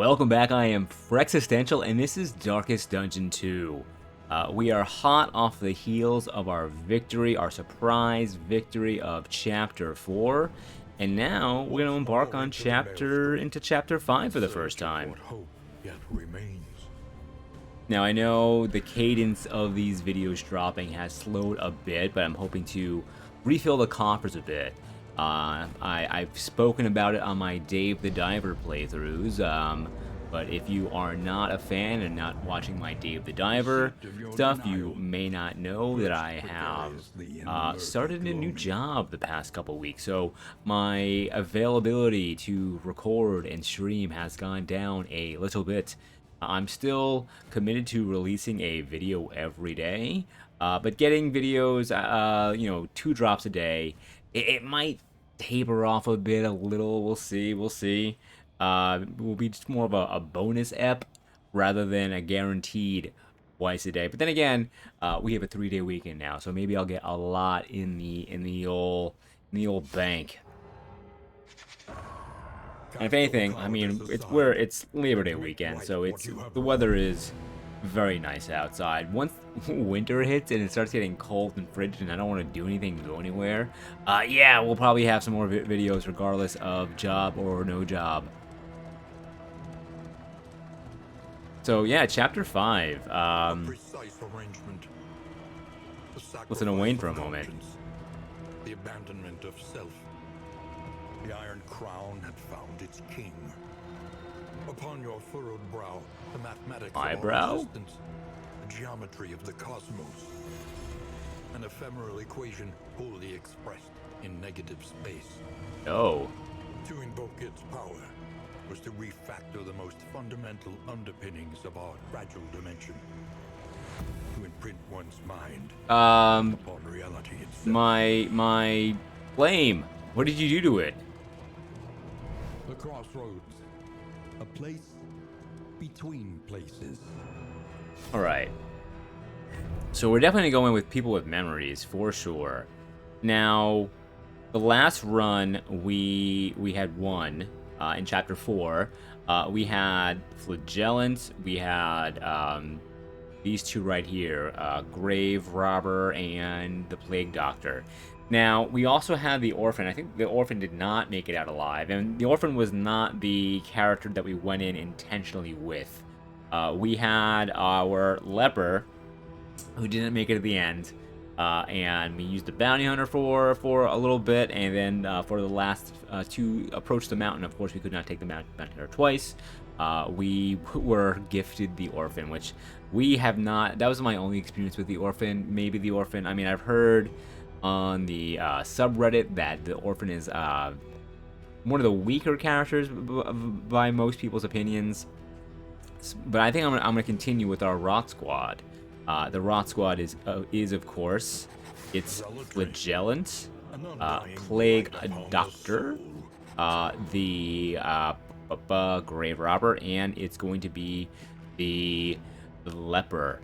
Welcome back, I am Frexistential, and this is Darkest Dungeon 2. We are hot off the heels of our victory, our surprise victory of Chapter 4, and now we're going to embark on Chapter 5 for the first time. Now, I know the cadence of these videos dropping has slowed a bit, but I'm hoping to refill the coffers a bit. I've spoken about it on my Dave the Diver playthroughs, but if you are not a fan and not watching my Dave the Diver stuff, you may not know that I have started a new job the past couple weeks, so my availability to record and stream has gone down a little bit. I'm still committed to releasing a video every day, but getting videos, 2 drops a day, it might taper off a bit, a little. We'll see. It will be just more of a bonus ep rather than a guaranteed twice a day. But then again, we have a 3-day weekend now, so maybe I'll get a lot in the old bank. And if anything, I mean, it's Labor Day weekend, so the weather is very nice outside. Once winter hits and it starts getting cold and frigid and I don't want to do anything to go anywhere, yeah, we'll probably have some more videos regardless of job or no job. So yeah, Chapter 5. Listen to Wayne for a moment. The abandonment of self. The Iron Crown had found its king. Upon your furrowed brow, the mathematics of our existence, the geometry of the cosmos, an ephemeral equation wholly expressed in negative space. Oh. To invoke its power was to refactor the most fundamental underpinnings of our fragile dimension. To imprint one's mind upon reality itself. My flame. What did you do to it? The crossroads. A place between places. Alright. So we're definitely going with people with memories, for sure. Now, the last run we had won in Chapter 4. We had Flagellant, we had these two right here, Grave Robber and the Plague Doctor. Now, we also had the Orphan. I think the Orphan did not make it out alive, and the Orphan was not the character that we went in intentionally with. We had our Leper, who didn't make it at the end, and we used the Bounty Hunter for a little bit, and then for the last to approach the mountain, of course, we could not take the Bounty Hunter twice. We were gifted the Orphan, which we have not. That was my only experience with the Orphan. Maybe the Orphan. I mean, I've heard on the subreddit that the Orphan is one of the weaker characters by most people's opinions, but I think I'm gonna continue with our Rot Squad. The Rot Squad is of course, it's Flagellant, Plague Doctor, the Grave Robber, and it's going to be the Leper.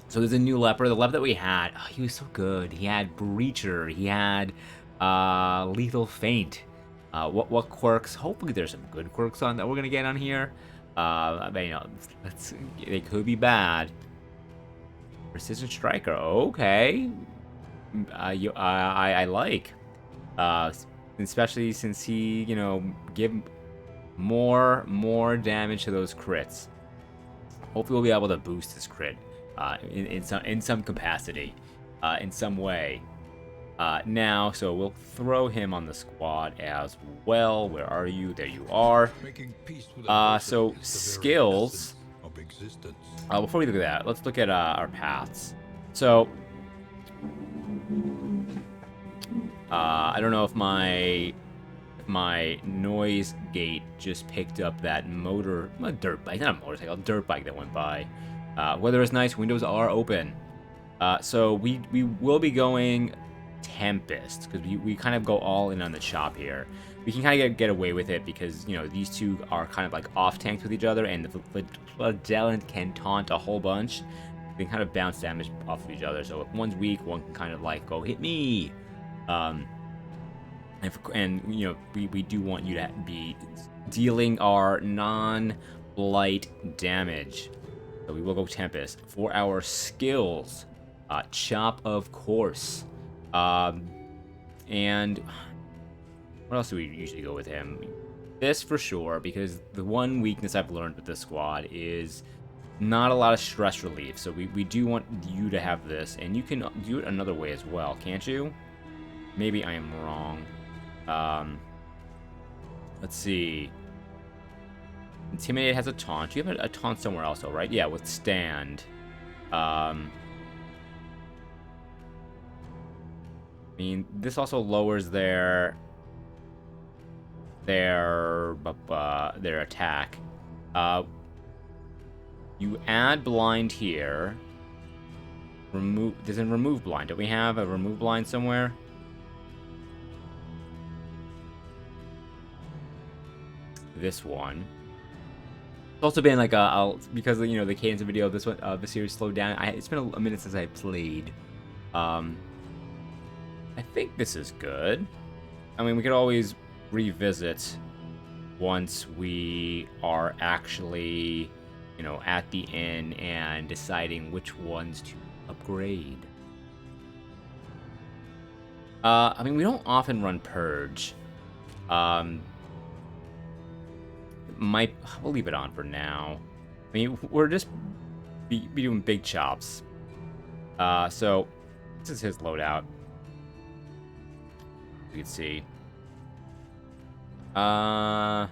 So there's a new Leper. The Leper that we had, he was so good. He had Breacher. He had Lethal Feint. What quirks? Hopefully there's some good quirks on that we're gonna get on here. I mean, they could be bad. Precision Striker. Okay. I like. Especially since he, give more damage to those crits. Hopefully we'll be able to boost his crit. In some capacity, in some way. Now, so we'll throw him on the squad as well. Where are you? There you are. So skills. Before we look at that, let's look at our paths. So, I don't know if my noise gate just picked up that dirt bike, not a motorcycle, a dirt bike that went by. Weather is nice, windows are open. So we will be going Tempest, because we kind of go all in on the chop here. We can kind of get away with it because, these two are kind of like off tanks with each other, and the Flagellant can taunt a whole bunch. They can kind of bounce damage off of each other. So if one's weak, one can kind of like go hit me. And you know, we do want you to be dealing our non-blight damage. So we will go Tempest. For our skills, Chop, of course. And what else do we usually go with him? This for sure, because the one weakness I've learned with this squad is not a lot of stress relief. So we do want you to have this, and you can do it another way as well, can't you? Maybe I am wrong. Let's see. Intimidate has a taunt. You have a taunt somewhere else, though, right? Yeah, withstand. I mean, this also lowers their attack. You add blind here. Doesn't remove blind. Do we have a remove blind somewhere? This one. It's also been like because you know the cadence of video of this one the series slowed down. It's been a minute since I played. I think this is good. I mean, we could always revisit once we are actually, you know, at the end and deciding which ones to upgrade. I mean, we don't often run Purge. We'll leave it on for now. I mean, we're just be doing big chops. So this is his loadout. You can see. Yeah.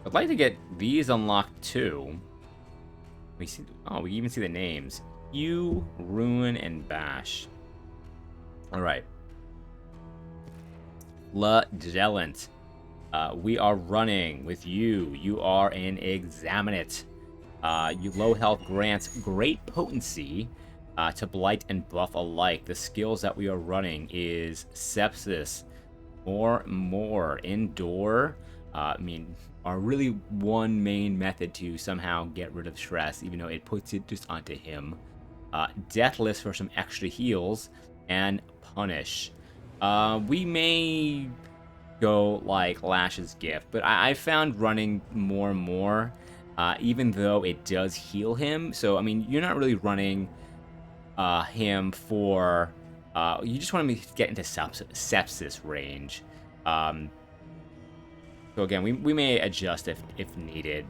I'd like to get these unlocked too. We see. Oh, we even see the names. Hugh, Ruin, and Bash. All right. Legelant. We are running with you. You are an Examinate. You low health grants great potency to blight and buff alike. The skills that we are running is Sepsis, more, Endure. I mean, are really one main method to somehow get rid of stress, even though it puts it just onto him. Deathless for some extra heals, and Punish. We may go like Lash's Gift, but I found running more and more, even though it does heal him. So, I mean, you're not really running him for... you just want him to get into sepsis range. So again, we may adjust if needed.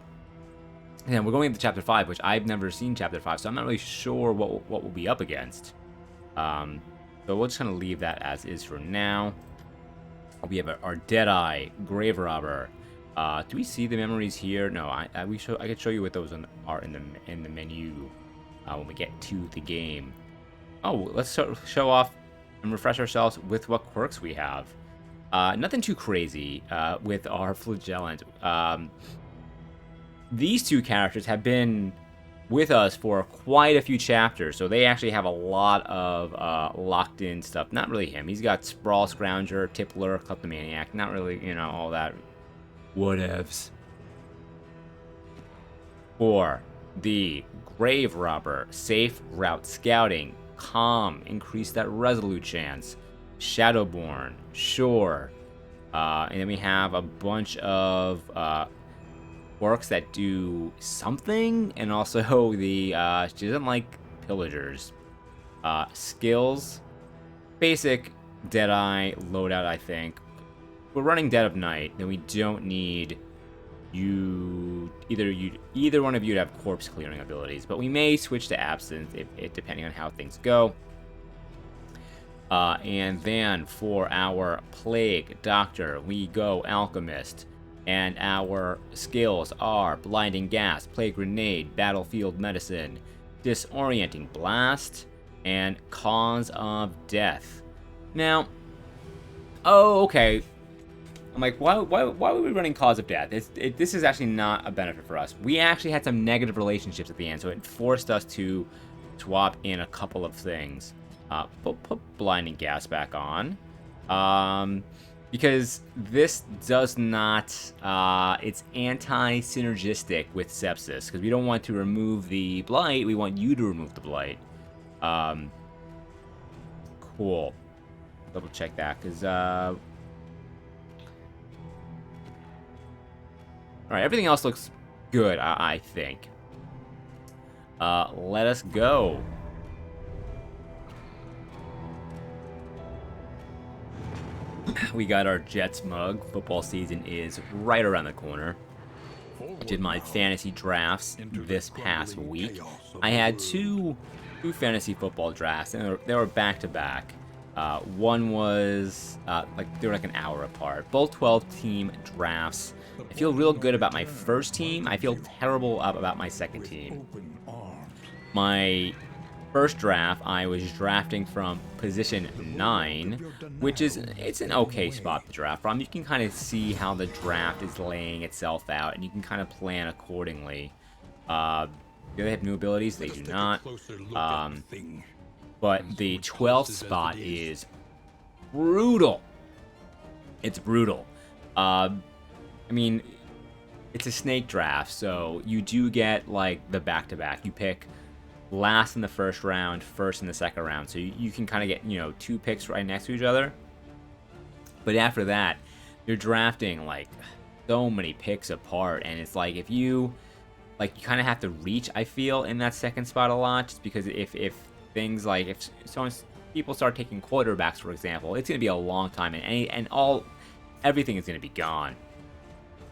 And we're going into Chapter 5, which I've never seen Chapter 5, so I'm not really sure what we'll be up against. So we'll just kind of leave that as is for now. We have our Deadeye, Grave Robber. Do we see the memories here? No, I could show you what those are in the menu when we get to the game. Oh, let's show off and refresh ourselves with what quirks we have. Nothing too crazy with our Flagellant. These two characters have been with us for quite a few chapters, so they actually have a lot of locked-in stuff. Not really him. He's got Sprawl, Scrounger, Tippler, Kleptomaniac. Not really, you know, all that whatevs. For the Grave Robber, Safe Route Scouting, Calm, increase that Resolute chance, Shadowborn, Sure, and then we have a bunch of quirks that do something, and also the she doesn't like Pillagers. Skills, basic Deadeye loadout. I think we're running Dead of Night, then we don't need either one of you to have corpse clearing abilities, but we may switch to Absinthe if depending on how things go. And then for our Plague Doctor, we go Alchemist. And our skills are Blinding Gas, Plague Grenade, Battlefield Medicine, Disorienting Blast, and Cause of Death. Now, oh, okay. I'm like, why were we running Cause of Death? This is actually not a benefit for us. We actually had some negative relationships at the end, so it forced us to swap in a couple of things. Put Blinding Gas back on. Because this does not, it's anti-synergistic with Sepsis, because we don't want to remove the Blight, we want you to remove the Blight. Cool. Double check that, because, alright, everything else looks good, I think. Let us go. We got our Jets mug. Football season is right around the corner. I did my fantasy drafts this past week. I had two fantasy football drafts, and they were back-to-back. One was, they were like an hour apart. Both 12-team drafts. I feel real good about my first team. I feel terrible about my second team. My first draft, I was drafting from position 9, which is, it's an okay spot to draft from. You can kind of see how the draft is laying itself out, and you can kind of plan accordingly. Do they have new abilities? They do not. But the 12th spot is brutal. It's brutal. I mean, it's a snake draft, so you do get, like, the back-to-back. You pick last in the first round, first in the second round. So you can kind of get, you know, 2 picks right next to each other. But after that, you're drafting, like, so many picks apart. And it's like, if you, like, you kind of have to reach, I feel, in that second spot a lot. Just because if things like, if people start taking quarterbacks, for example, it's going to be a long time. And everything is going to be gone.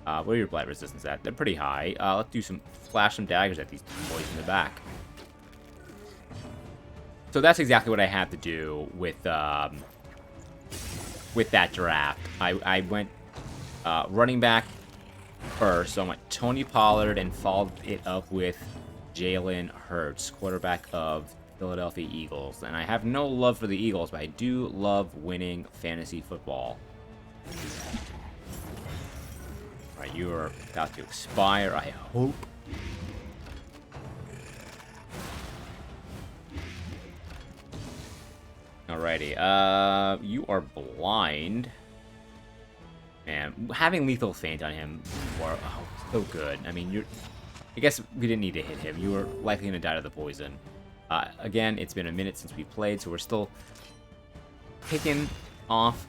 What are your blight resistance at? They're pretty high. Let's do flash some daggers at these boys in the back. So that's exactly what I had to do with that draft. I went running back first, so I went Tony Pollard and followed it up with Jalen Hurts, quarterback of Philadelphia Eagles. And I have no love for the Eagles, but I do love winning fantasy football. Alright, you are about to expire, I hope. Alrighty, you are blind. Man, having lethal feint on him before, so good. I mean, I guess we didn't need to hit him. You were likely going to die to the poison. Again, it's been a minute since we played, so we're still picking off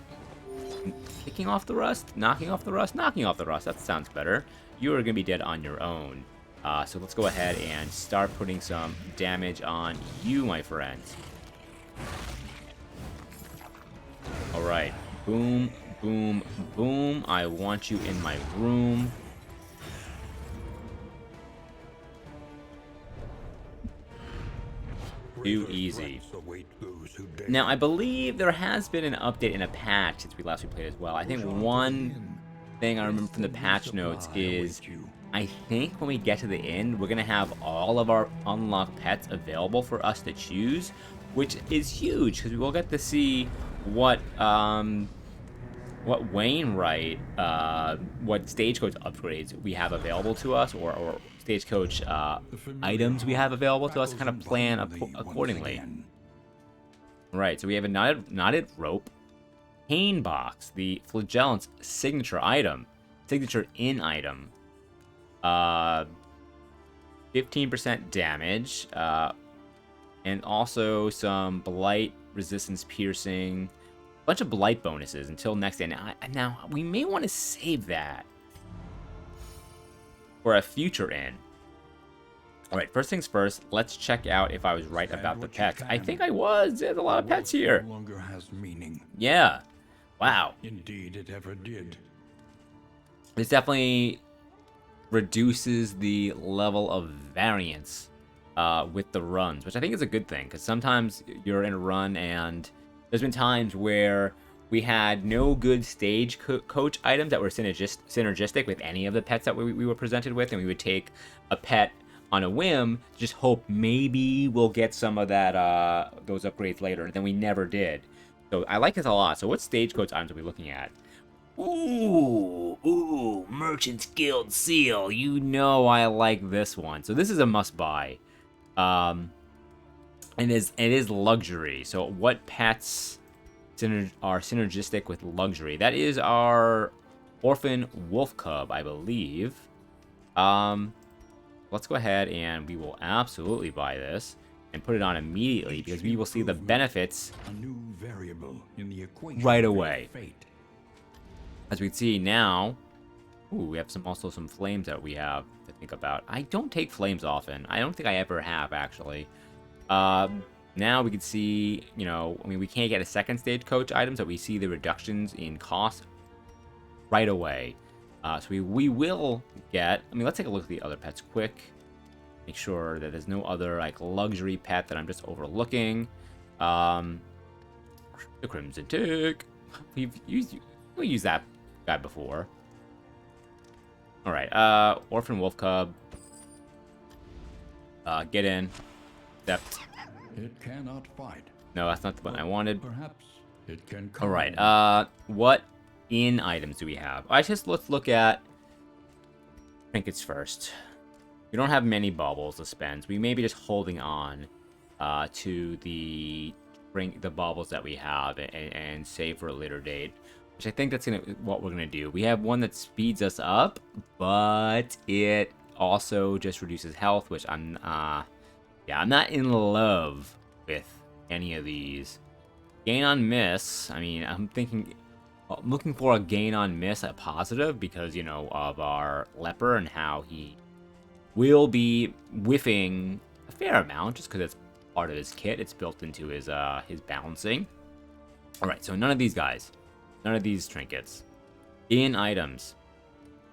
the rust? Knocking off the rust? Knocking off the rust. That sounds better. You are going to be dead on your own. So let's go ahead and start putting some damage on you, my friends. Alright. Boom, boom, boom. I want you in my room. Too easy. Now, I believe there has been an update and a patch since we last played as well. I think one thing I remember from the patch notes is, I think when we get to the end, we're going to have all of our unlocked pets available for us to choose, which is huge, because we will get to see what Wainwright, what stagecoach upgrades we have available to us, or stagecoach items we have available to us, to kind of plan accordingly. Right, so we have a knotted rope, pain box, the flagellant's signature item, signature in item, 15% damage, and also some blight, resistance, piercing, a bunch of blight bonuses until next day. Now we may want to save that for a future in. Alright, first things first, let's check out if I was right about the pets. I think I was. There's a lot of pets here. No longer has meaning. Yeah. Wow. Indeed, it ever did. This definitely reduces the level of variance with the runs, which I think is a good thing, because sometimes you're in a run and there's been times where we had no good stagecoach items that were synergistic with any of the pets that we were presented with, and we would take a pet on a whim, just hope maybe we'll get some of that those upgrades later, and then we never did. So I like this a lot. So what stagecoach items are we looking at? Ooh, Merchant's Guild seal. You know I like this one. So this is a must-buy. And it is luxury. So what pets are synergistic with luxury? That is our Orphan Wolf Cub, I believe. Let's go ahead and we will absolutely buy this. and put it on immediately because we will see the benefits A new variable in the equation right of away. fate. As we can see now, ooh, we have also some flames that we have to think about. I don't take flames often. I don't think I ever have, actually. Now we can see, you know, I mean, we can't get a second stagecoach items, but we see the reductions in cost right away. So we will get, I mean, let's take a look at the other pets quick. Make sure that there's no other, like, luxury pet that I'm just overlooking. The Crimson Tick. We used that guy before. Alright, Orphan Wolf Cub. Get in. Step. It cannot fight. No, that's not the one I wanted. Perhaps it can come. Alright, what in items do we have? Let's look at trinkets first. We don't have many baubles to spend. We may be just holding on to the baubles that we have and save for a later date. Which I think that's what we're gonna do. We have one that speeds us up, but it also just reduces health, which I'm not in love with any of these. Gain on miss. I mean, I'm looking for a gain on miss at positive because, you know, of our leper and how he will be whiffing a fair amount just because it's part of his kit. It's built into his balancing. All right, so none of these guys. None of these trinkets. In items.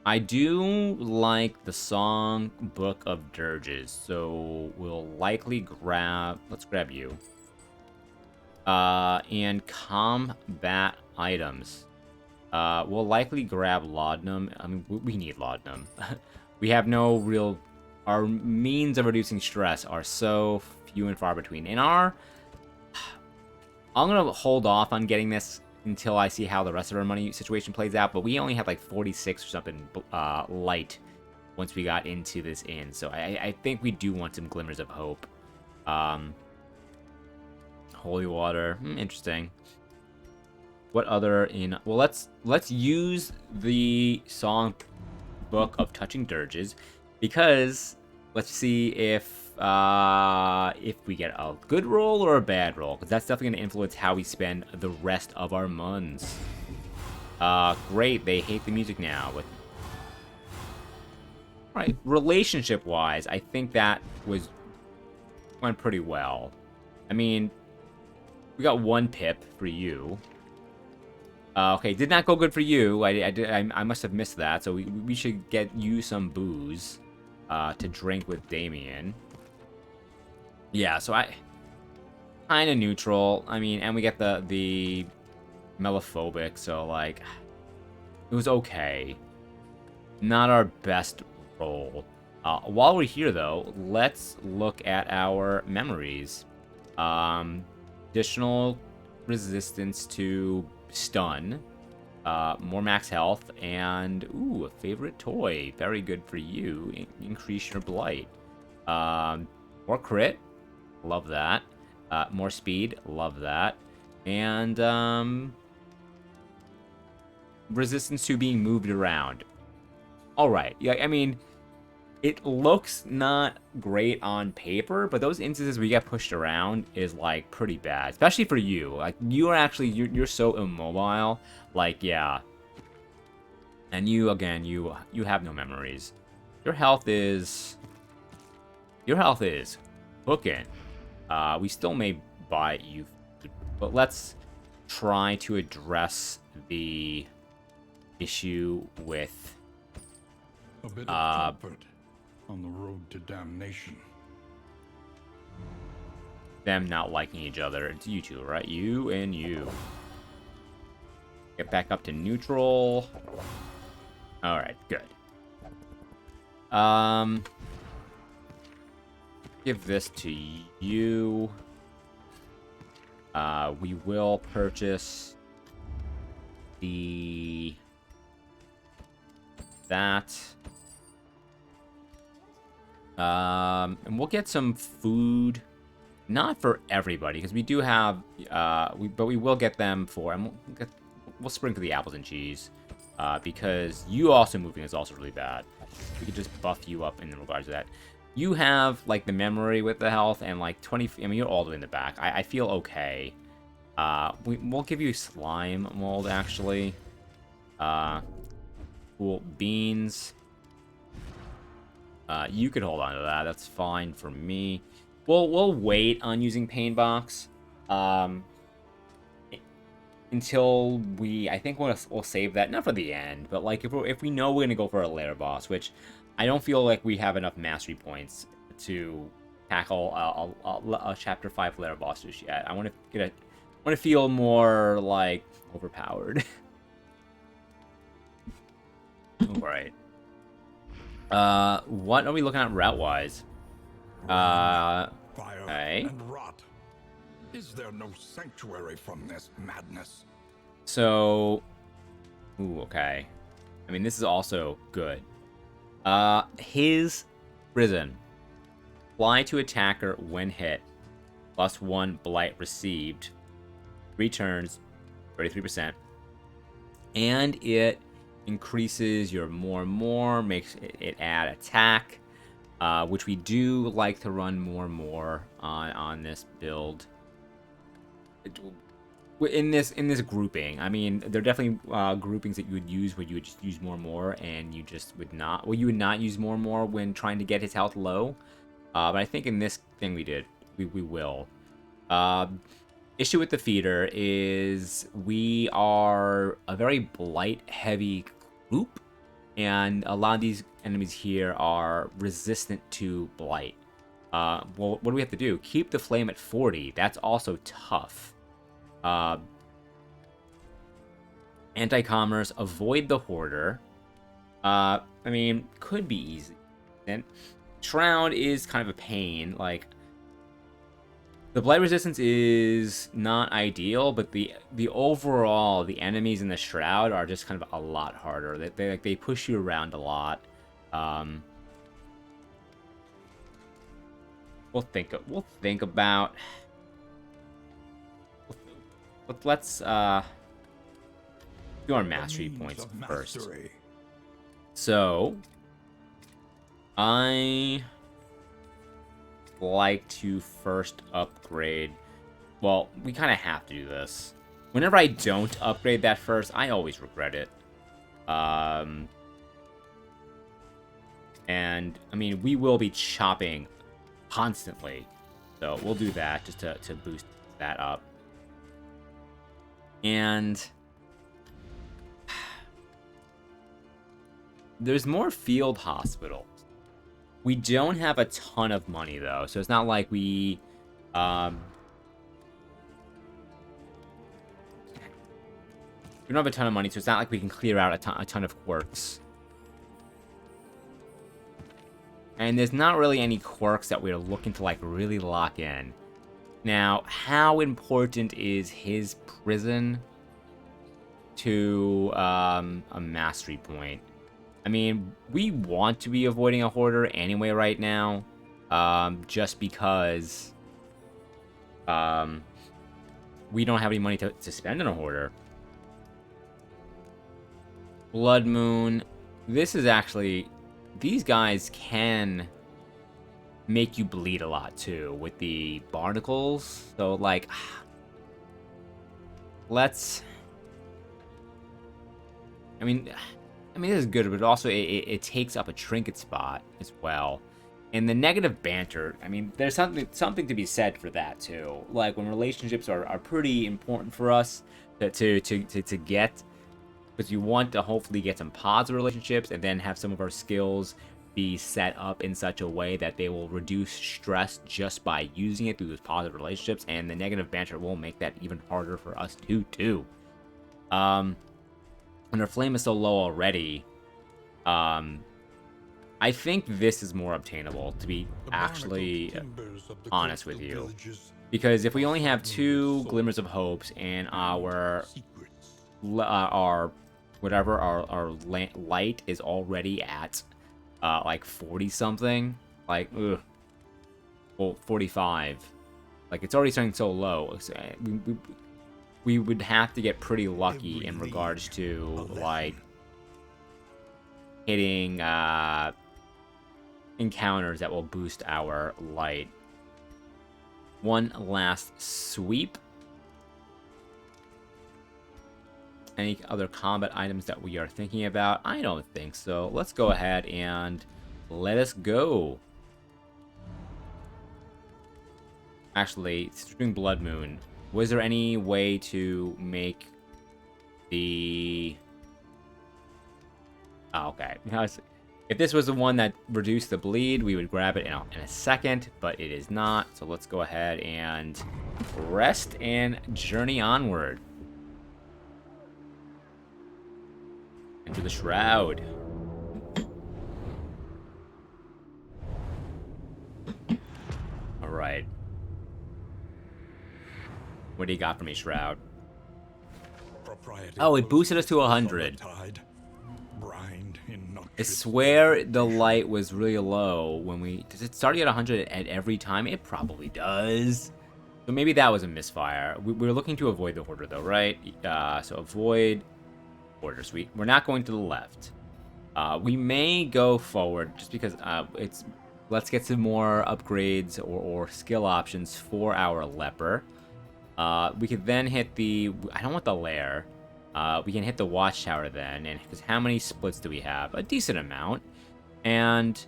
I do like the Song Book of Dirges, so we'll likely grab... Let's grab you. And combat items. We'll likely grab laudanum. I mean, we need laudanum. We have no real... Our means of reducing stress are so few and far between. I'm going to hold off on getting this until I see how the rest of our money situation plays out, but we only had like 46 or something light once we got into this inn, so I think we do want some glimmers of hope. Holy water, interesting. What other in... Well, let's use the Song Book of Touching Dirges, because let's see if we get a good roll or a bad roll, because that's definitely going to influence how we spend the rest of our muns. Great, they hate the music now. Right, relationship-wise, I think that went pretty well. I mean, we got 1 pip for you. Okay, did not go good for you. I must have missed that, so we should get you some booze to drink with Damien. Yeah, so kind of neutral. I mean, and we get the melophobic, so like it was okay. Not our best roll. While we're here though, let's look at our memories. Additional resistance to stun, more max health, and ooh, a favorite toy. Very good for you. Increase your blight. More crit. Love that. More speed. Love that. And resistance to being moved around. Alright. Yeah, I mean, it looks not great on paper, but those instances where you get pushed around is, like, pretty bad. Especially for you. Like, you are actually... You're so immobile. Like, yeah. And you, again, you have no memories. Your health is... hooking. We still may buy you, but let's try to address the issue with a bit of comfort on the road to damnation. Them not liking each other. It's you two, right? You and you. Get back up to neutral. Alright, good. Give this to you. We will purchase that. And we'll get some food. Not for everybody, because we do have, but we will get them for, and we'll sprinkle the apples and cheese, because you also moving is also really bad. We could just buff you up in regards to that. You have, like, the memory with the health and, like, 20... I mean, you're all the way in the back. I feel okay. We'll give you slime mold, actually. Cool. Beans. You could hold on to that. That's fine for me. We'll wait on using Pain Box. Until we... I think we'll save that. Not for the end, but, like, if we know we're going to go for a lair boss, which I don't feel like we have enough mastery points to tackle a Chapter 5 lair boss just yet. I want to feel more, like, overpowered. Alright. What are we looking at route-wise? Fire Okay. and rot. Is there no sanctuary from this madness? So... Ooh, okay. I mean, this is also good. His prison. Fly to attacker when hit. +1 blight received. 3 turns. 33%. And it increases your more, makes it add attack. Which we do like to run more on this build. In this grouping, I mean, there are definitely groupings that you would use where you would just use more, and you just would not. Well, you would not use more when trying to get his health low. But I think in this thing we will. Issue with the feeder is we are a very blight heavy group, and a lot of these enemies here are resistant to blight. Well, what do we have to do? Keep the flame at 40. That's also tough. Anti-commerce, avoid the hoarder. I mean, could be easy. And Shroud is kind of a pain. Like, the blight resistance is not ideal, but the overall, the enemies in the Shroud are just kind of a lot harder. They push you around a lot. We'll think about. Let's do our mastery points first. So, I like to first upgrade. Well, we kind of have to do this. Whenever I don't upgrade that first, I always regret it. And I mean, we will be chopping constantly, so we'll do that just to boost that up. And there's more field hospitals. We don't have a ton of money, though, so it's not like we... we don't have a ton of money, so it's not like we can clear out a ton of quirks. And there's not really any quirks that we're looking to, like, really lock in. Now, how important is his prison to a mastery point? I mean, we want to be avoiding a hoarder anyway right now, just because we don't have any money to spend on a hoarder. Blood Moon. This is actually... These guys can make you bleed a lot, too, with the barnacles. So, like... Let's... I mean, this is good, but also it takes up a trinket spot as well. And the negative banter, I mean, there's something to be said for that, too. Like, when relationships are pretty important for us to get... Because you want to hopefully get some positive relationships and then have some of our skills be set up in such a way that they will reduce stress just by using it through those positive relationships, and the negative banter will make that even harder for us too. When our flame is so low already, I think this is more obtainable, to be actually honest with you. Because if we only have 2 glimmers of hopes and our whatever our light is already at like 40 something, like well 45, like it's already starting so low. So we would have to get pretty lucky in regards to like hitting encounters that will boost our light. One last sweep. Any other combat items that we are thinking about? I don't think so. Let's go ahead and let us go. Actually, during Blood Moon, was there any way to make the... Oh, okay. If this was the one that reduced the bleed, we would grab it in a second, but it is not. So let's go ahead and rest and journey onward. Into the Shroud. Alright. What do you got for me, Shroud? Oh, it boosted us to 100. I swear the light was really low when we... Does it start at 100 at every time? It probably does. So maybe that was a misfire. We were looking to avoid the Hoarder, though, right? So avoid Hoarders. We're not going to the left. We may go forward just because it's... Let's get some more upgrades or skill options for our Leper. We could then hit the... I don't want the Lair. We can hit the Watchtower then, and because how many splits do we have? A decent amount. And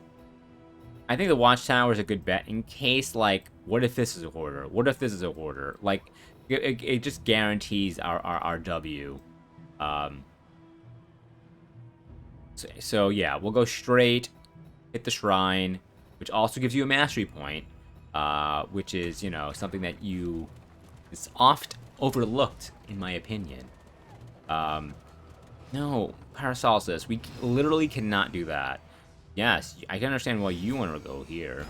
I think the Watchtower is a good bet in case, like, what if this is a Hoarder? What if this is a Hoarder? Like, it just guarantees our W. So yeah, we'll go straight, hit the Shrine, which also gives you a Mastery point, which is, you know, something that is oft overlooked, in my opinion. No, Paracelsus, we literally cannot do that. Yes, I can understand why you want to go here.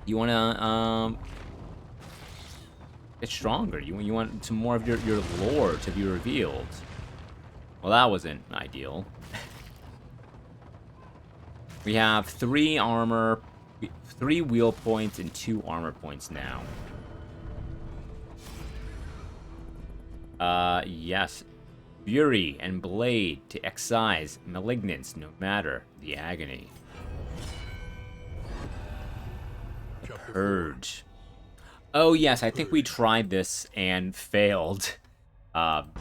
You want to, get stronger. You want some more of your lore to be revealed. Well, that wasn't ideal. We have 3 armor, 3 wheel points, and 2 armor points now. Yes. Fury and Blade to excise Malignance, no matter the agony. Purge. Oh, yes, I think we tried this and failed. Yeah.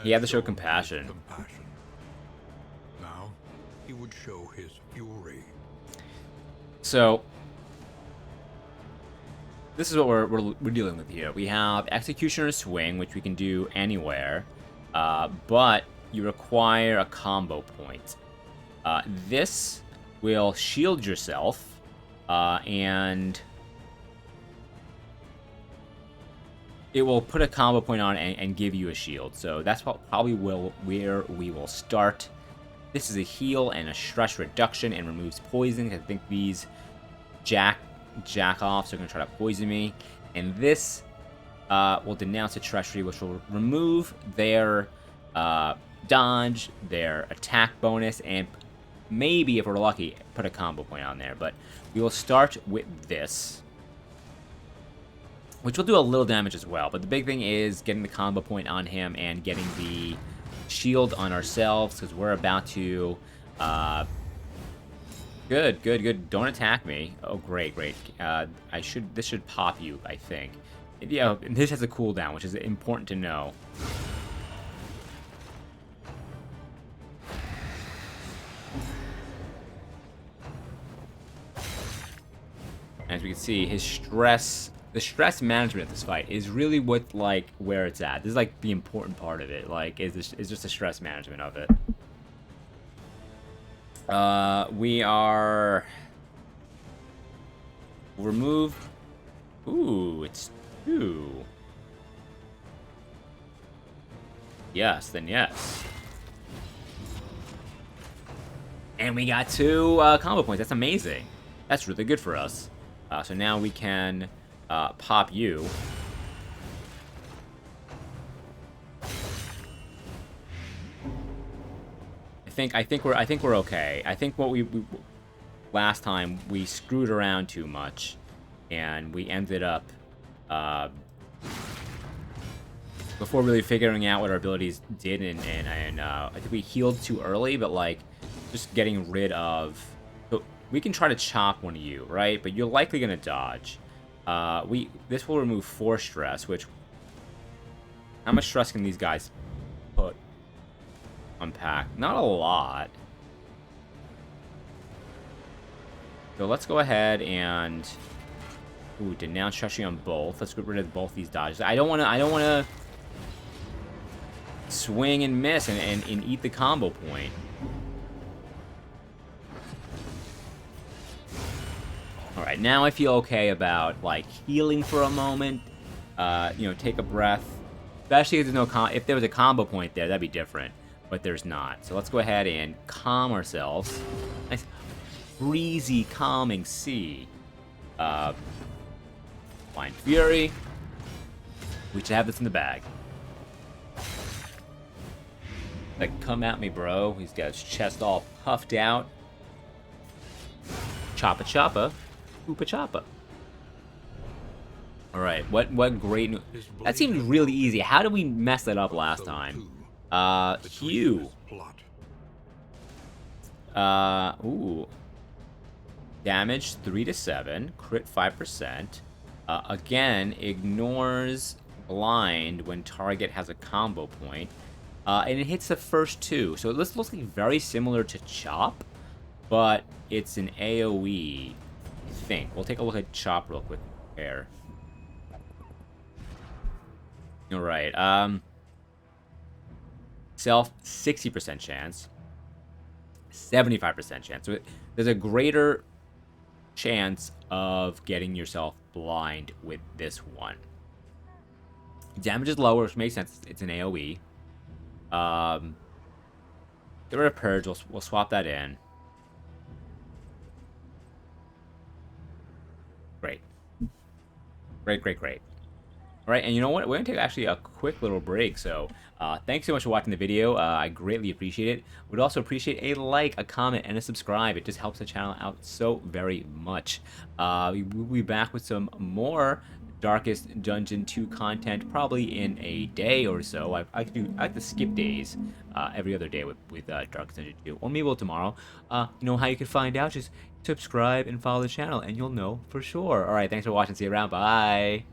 He had to show compassion. Now, he would show his fury. So... This is what we're dealing with here. We have Executioner's Swing, which we can do anywhere, but you require a combo point. This will shield yourself, and it will put a combo point on and give you a shield. So that's probably where we will start. This is a heal and a stress reduction and removes poison. I think these jack-offs are going to try to poison me. And this will denounce a treachery, which will remove their dodge, their attack bonus, and maybe, if we're lucky, put a combo point on there. But we will start with this, which will do a little damage as well. But the big thing is getting the combo point on him and getting the shield on ourselves, because we're about to... Good. Don't attack me. Oh, great. This should pop you, I think. Yeah, this has a cooldown, which is important to know. As we can see, the stress management of this fight is really where it's at. This is like the important part of it. Like, is just the stress management of it. We'll remove... Ooh, it's 2. Yes, then yes. And we got 2 combo points. That's amazing. That's really good for us. So now we can pop you. I think we're okay. I think what we last time we screwed around too much, and we ended up before really figuring out what our abilities did, and I think we healed too early, but like just getting rid of. So we can try to chop one of you, right? But you're likely gonna dodge. This will remove 4 stress, which how much stress can these guys put? Unpack? Not a lot. So let's go ahead and denounce treachery on both. Let's get rid of both these dodges. I don't wanna swing and miss and eat the combo point. Alright, now I feel okay about like healing for a moment. You know, take a breath. Especially if there's no if there was a combo point there, that'd be different. But there's not. So let's go ahead and calm ourselves. Nice breezy, calming sea. Blind Fury. We should have this in the bag. Like, come at me, bro. He's got his chest all puffed out. Choppa choppa. Hoopa choppa. Alright, what great... That seemed really easy. How did we mess that up last time? Hugh. Ooh. Damage 3 to 7. Crit 5%. Again, ignores blind when target has a combo point. And it hits the first 2. So this looks like very similar to Chop, but it's an AoE, I think. We'll take a look at Chop real quick here. Alright, self 60% chance. 75% chance. So there's a greater chance of getting yourself blind with this one. Damage is lower, which makes sense. It's an AoE. Get rid of Purge. We'll swap that in. Great. Great. All right, and you know what? We're going to take actually a quick little break, so thanks so much for watching the video. I greatly appreciate it. Would also appreciate a like, a comment, and a subscribe. It just helps the channel out so very much. We'll be back with some more Darkest Dungeon 2 content probably in a day or so. I like to skip days every other day with Darkest Dungeon 2, or maybe we'll tomorrow. You know how you can find out? Just subscribe and follow the channel, and you'll know for sure. All right, thanks for watching. See you around. Bye.